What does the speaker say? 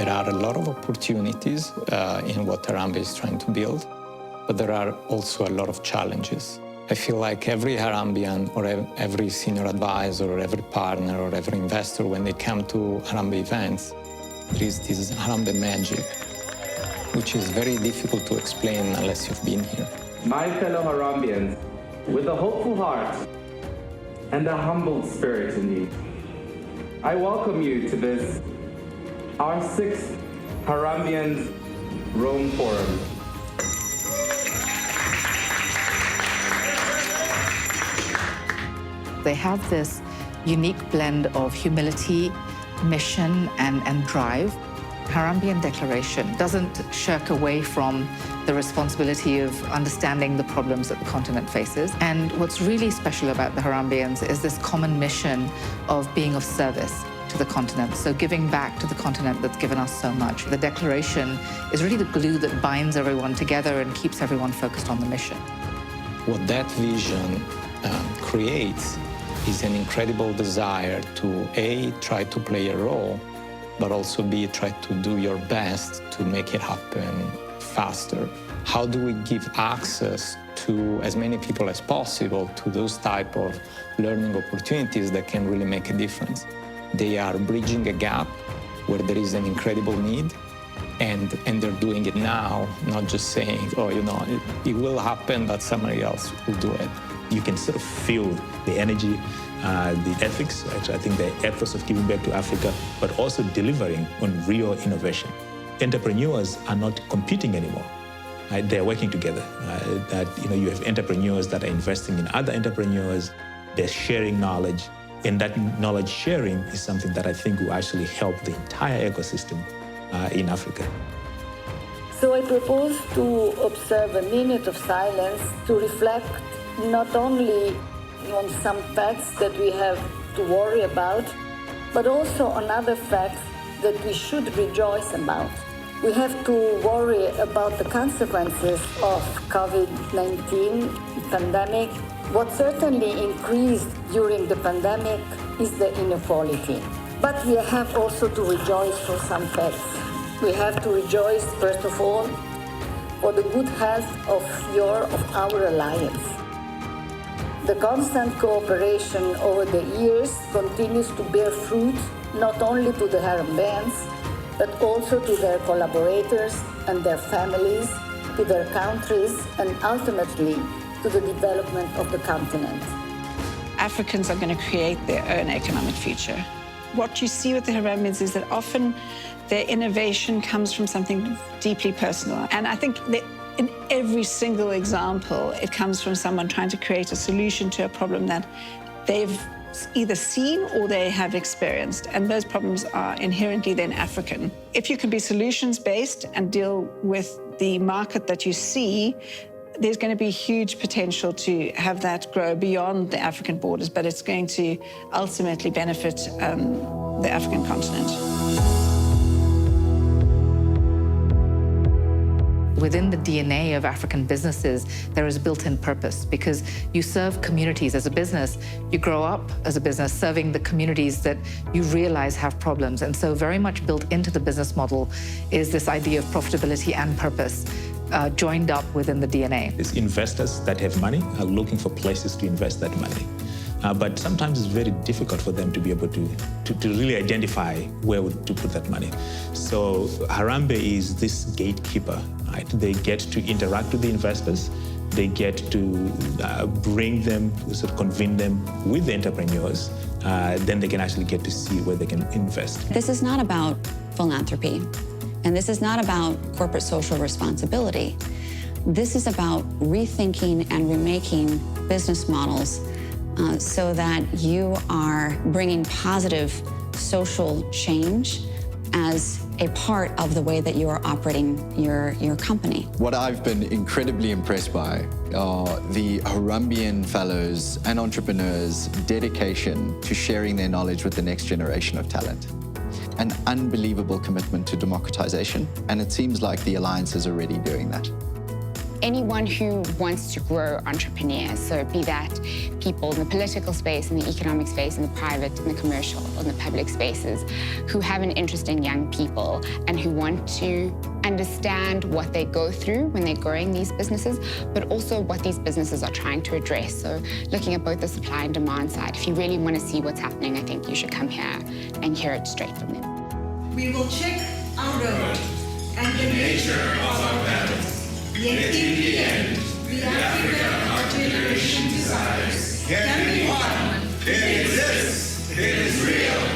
There are a lot of opportunities in what Harambe is trying to build, but there are also a lot of challenges. I feel like every Harambean or every senior advisor or every partner or every investor, when they come to Harambe events, there is this Harambe magic, which is very difficult to explain unless you've been here. My fellow Harambeans, with a hopeful heart and a humble spirit in you, I welcome you to this, our 6th Harambeans Rome Forum. They have this unique blend of humility, mission, and drive. Harambean Declaration doesn't shirk away from the responsibility of understanding the problems that the continent faces. And what's really special about the Harambeans is this common mission of being of service to the continent, so giving back to the continent that's given us so much. The Declaration is really the glue that binds everyone together and keeps everyone focused on the mission. What that vision creates is an incredible desire to A, try to play a role, but also B, try to do your best to make it happen faster. How do we give access to as many people as possible to those type of learning opportunities that can really make a difference? They are bridging a gap where there is an incredible need, and they're doing it now, not just saying, oh, you know, it will happen, but somebody else will do it. You can sort of feel the energy, the ethics, actually, I think the ethos of giving back to Africa, but also delivering on real innovation. Entrepreneurs are not competing anymore. Right? They're working together. You have entrepreneurs that are investing in other entrepreneurs. They're sharing knowledge, and that knowledge sharing is something that I think will actually help the entire ecosystem in Africa. So I propose to observe a minute of silence to reflect not only on some facts that we have to worry about, but also on other facts that we should rejoice about. We have to worry about the consequences of COVID-19 pandemic. What certainly increased during the pandemic is the inequality. But we have also to rejoice for some facts. We have to rejoice, first of all, for the good health of our alliance. The constant cooperation over the years continues to bear fruit, not only to the Harambeans, but also to their collaborators and their families, to their countries, and ultimately to the development of the continent. Africans are going to create their own economic future. What you see with the Harambeans is that often their innovation comes from something deeply personal. And I think that in every single example, it comes from someone trying to create a solution to a problem that they've either seen or they have experienced. And those problems are inherently then African. If you can be solutions-based and deal with the market that you see, there's going to be huge potential to have that grow beyond the African borders, but it's going to ultimately benefit the African continent. Within the DNA of African businesses, there is built-in purpose because you serve communities as a business. You grow up as a business serving the communities that you realize have problems. And so very much built into the business model is this idea of profitability and purpose joined up within the DNA. It's investors that have money are looking for places to invest that money. But sometimes it's very difficult for them to be able to really identify where to put that money. So Harambe is this gatekeeper, right? They get to interact with the investors. They get to bring them, sort of convene them with the entrepreneurs. Then they can actually get to see where they can invest. This is not about philanthropy, and this is not about corporate social responsibility. This is about rethinking and remaking business models so that you are bringing positive social change as a part of the way that you are operating your company. What I've been incredibly impressed by are the Harambean fellows and entrepreneurs' dedication to sharing their knowledge with the next generation of talent. An unbelievable commitment to democratization, and it seems like the Alliance is already doing that. anyone who wants to grow entrepreneurs, so be that people in the political space, in the economic space, in the private, in the commercial, in the public spaces, who have an interest in young people and who want to understand what they go through when they're growing these businesses, but also what these businesses are trying to address. So looking at both the supply and demand side. If you really want to see what's happening, I think you should come here and hear it straight from them. We will check our road and the nature of our battles. Yet in the end, the Africa our generation desires can be won. It exists. It is real.